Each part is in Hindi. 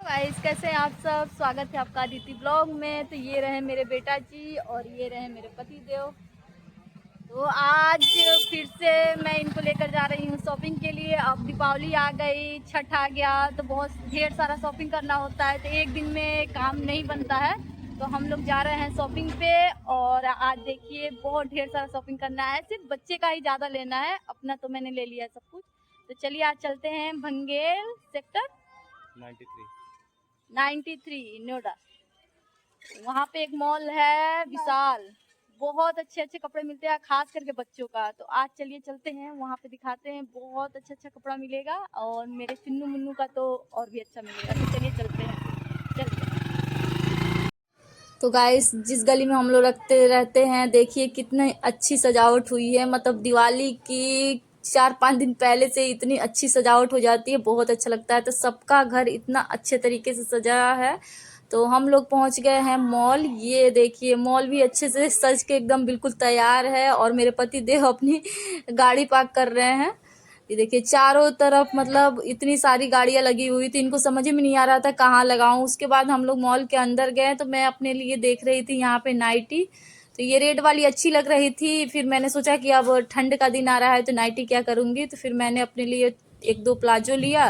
गाइस, कैसे हैं आप सब। स्वागत है आपका अदिति ब्लॉग में। तो ये रहे मेरे बेटा जी और ये रहे मेरे पति देव। तो आज फिर से मैं इनको लेकर जा रही हूँ शॉपिंग के लिए। अब दीपावली आ गई, छठ आ गया, तो बहुत ढेर सारा शॉपिंग करना होता है। तो एक दिन में काम नहीं बनता है, तो हम लोग जा रहे हैं शॉपिंग पे। और आज देखिए बहुत ढेर सारा शॉपिंग करना है, सिर्फ बच्चे का ही ज़्यादा लेना है, अपना तो मैंने ले लिया है सब कुछ। तो चलिए आज चलते हैं भंगेल सेक्टर 93 नोएडा। वहाँ पे एक मॉल है विशाल, बहुत अच्छे अच्छे कपड़े मिलते हैं, खास करके बच्चों का। तो आज चलिए चलते हैं वहाँ पे, दिखाते हैं, बहुत अच्छा अच्छा कपड़ा मिलेगा। और मेरे चिन्नू मुन्नू का तो और भी अच्छा मिलेगा। तो चलिए चलते हैं, चलते हैं। तो गाइस, जिस गली में हम लोग रखते रहते हैं, देखिए कितनी अच्छी सजावट हुई है। मतलब दिवाली की 4-5 दिन पहले से इतनी अच्छी सजावट हो जाती है, बहुत अच्छा लगता है। तो सबका घर इतना अच्छे तरीके से सजा है। तो हम लोग पहुंच गए हैं मॉल। ये देखिए मॉल भी अच्छे से सज के एकदम बिल्कुल तैयार है। और मेरे पति देव अपनी गाड़ी पार्क कर रहे हैं। ये देखिए चारों तरफ मतलब इतनी सारी गाड़ियां लगी हुई थी, इनको समझ में नहीं आ रहा था कहाँ लगाऊं। उसके बाद हम लोग मॉल के अंदर गए तो मैं अपने लिए देख रही थी यहाँ पे नाइटी। तो ये रेड वाली अच्छी लग रही थी। फिर मैंने सोचा कि अब ठंड का दिन आ रहा है तो नाइटी क्या करूंगी। तो फिर मैंने अपने लिए 1-2 प्लाजो लिया।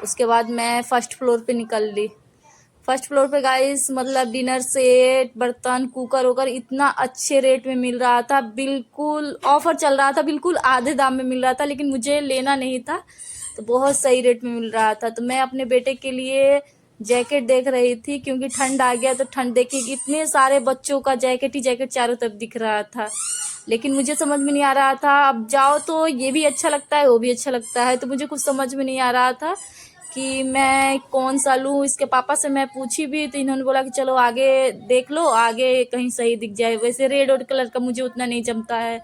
उसके बाद मैं फर्स्ट फ्लोर पे निकल ली। फर्स्ट फ्लोर पे गाइस मतलब डिनर सेट, बर्तन, कुकर वुकर इतना अच्छे रेट में मिल रहा था। बिल्कुल ऑफर चल रहा था, बिल्कुल आधे दाम में मिल रहा था। लेकिन मुझे लेना नहीं था, तो बहुत सही रेट में मिल रहा था। तो मैं अपने बेटे के लिए जैकेट देख रही थी, क्योंकि ठंड आ गया। तो ठंड देखिए इतने सारे बच्चों का जैकेट ही जैकेट चारों तरफ दिख रहा था। लेकिन मुझे समझ में नहीं आ रहा था, अब जाओ तो ये भी अच्छा लगता है, वो भी अच्छा लगता है। तो मुझे कुछ समझ में नहीं आ रहा था कि मैं कौन सा लूँ। इसके पापा से मैं पूछी भी तो इन्होंने बोला कि चलो आगे देख लो, आगे कहीं सही दिख जाए। वैसे रेड और कलर का मुझे उतना नहीं जमता है।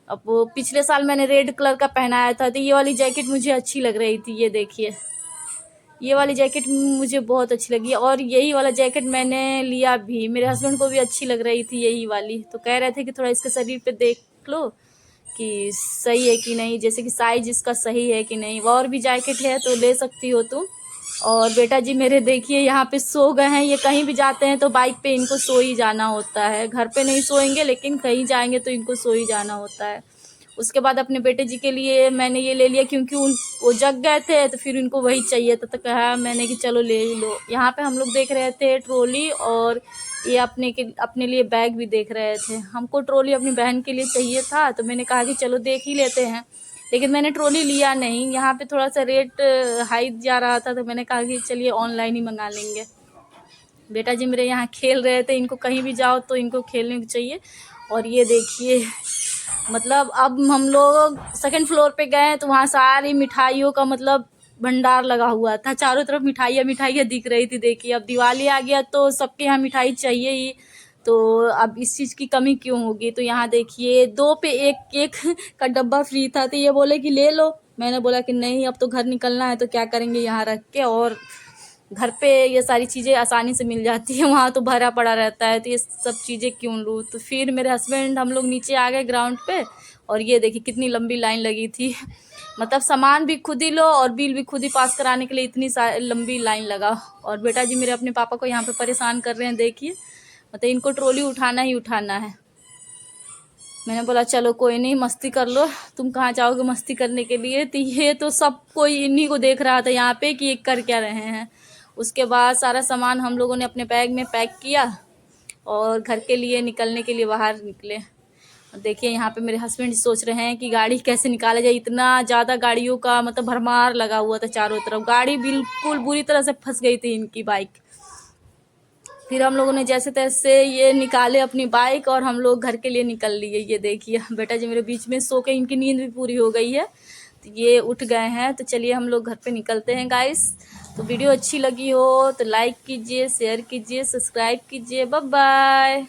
अब वो पिछले साल मैंने रेड कलर का पहनाया था, तो ये वाली जैकेट मुझे अच्छी लग रही थी। ये देखिए ये वाली जैकेट मुझे बहुत अच्छी लगी। और यही वाला जैकेट मैंने लिया भी, मेरे हस्बैंड को भी अच्छी लग रही थी यही वाली। तो कह रहे थे कि थोड़ा इसके शरीर पे देख लो कि सही है कि नहीं, जैसे कि साइज इसका सही है कि नहीं। और भी जैकेट है तो ले सकती हो तुम। और बेटा जी मेरे देखिए यहाँ पे सो गए हैं। ये कहीं भी जाते हैं तो बाइक पे इनको सो ही जाना होता है। घर पे नहीं सोएंगे, लेकिन कहीं जाएंगे तो इनको सो ही जाना होता है। उसके बाद अपने बेटे जी के लिए मैंने ये ले लिया, क्योंकि वो जग गए थे तो फिर इनको वही चाहिए था। तो कहा मैंने कि चलो ले लो। यहाँ पे हम लोग देख रहे थे ट्रॉली, और ये अपने लिए बैग भी देख रहे थे। हमको ट्रॉली अपनी बहन के लिए चाहिए था, तो मैंने कहा कि चलो देख ही लेते हैं। लेकिन मैंने ट्रॉली लिया नहीं, यहाँ पे थोड़ा सा रेट हाई जा रहा था, तो मैंने कहा कि चलिए ऑनलाइन ही मंगा लेंगे। बेटा जी मेरे यहाँ खेल रहे थे, इनको कहीं भी जाओ तो इनको खेलने को चाहिए। और ये देखिए मतलब अब हम लोग सेकंड फ्लोर पे गए तो वहाँ सारी मिठाइयों का मतलब भंडार लगा हुआ था। चारों तरफ मिठाइयाँ मिठाइयाँ दिख रही थी। देखिए अब दिवाली आ गया तो सबके यहाँ मिठाई चाहिए ही, तो अब इस चीज़ की कमी क्यों होगी। तो यहाँ देखिए 2 पे 1 केक का डब्बा फ्री था, तो ये बोले कि ले लो। मैंने बोला कि नहीं, अब तो घर निकलना है तो क्या करेंगे यहाँ रख के। और घर पे ये सारी चीज़ें आसानी से मिल जाती है, वहाँ तो भरा पड़ा रहता है, तो ये सब चीज़ें क्यों लूँ। तो फिर मेरे हस्बैंड हम लोग नीचे आ गए ग्राउंड पे। और ये देखिए कितनी लंबी लाइन लगी थी। मतलब सामान भी खुद ही लो और बिल भी खुद ही पास कराने के लिए इतनी लंबी लाइन लगा। और बेटा जी मेरे अपने पापा को यहाँ पे परेशान कर रहे हैं। देखिए मतलब इनको ट्रॉली उठाना ही उठाना है। मैंने बोला चलो कोई नहीं, मस्ती कर लो, तुम कहाँ जाओगे मस्ती करने के लिए। तो ये तो सब कोई इन्हीं को देख रहा था यहाँ पे कि ये कर क्या रहे हैं। उसके बाद सारा सामान हम लोगों ने अपने बैग में पैक किया और घर के लिए निकलने के लिए बाहर निकले। देखिए यहाँ पे मेरे हस्बैंड सोच रहे हैं कि गाड़ी कैसे निकाला जाए। इतना ज़्यादा गाड़ियों का मतलब भरमार लगा हुआ था चारों तरफ, गाड़ी बिल्कुल बुरी तरह से फंस गई थी इनकी बाइक। फिर हम लोगों ने जैसे तैसे ये निकाले अपनी बाइक और हम लोग घर के लिए निकल लिए। ये देखिए बेटा जी मेरे बीच में सो के इनकी नींद भी पूरी हो गई है, तो ये उठ गए हैं। तो चलिए हम लोग घर पे निकलते हैं गाइस। तो वीडियो अच्छी लगी हो तो लाइक कीजिए, शेयर कीजिए, सब्सक्राइब कीजिए। Bye bye.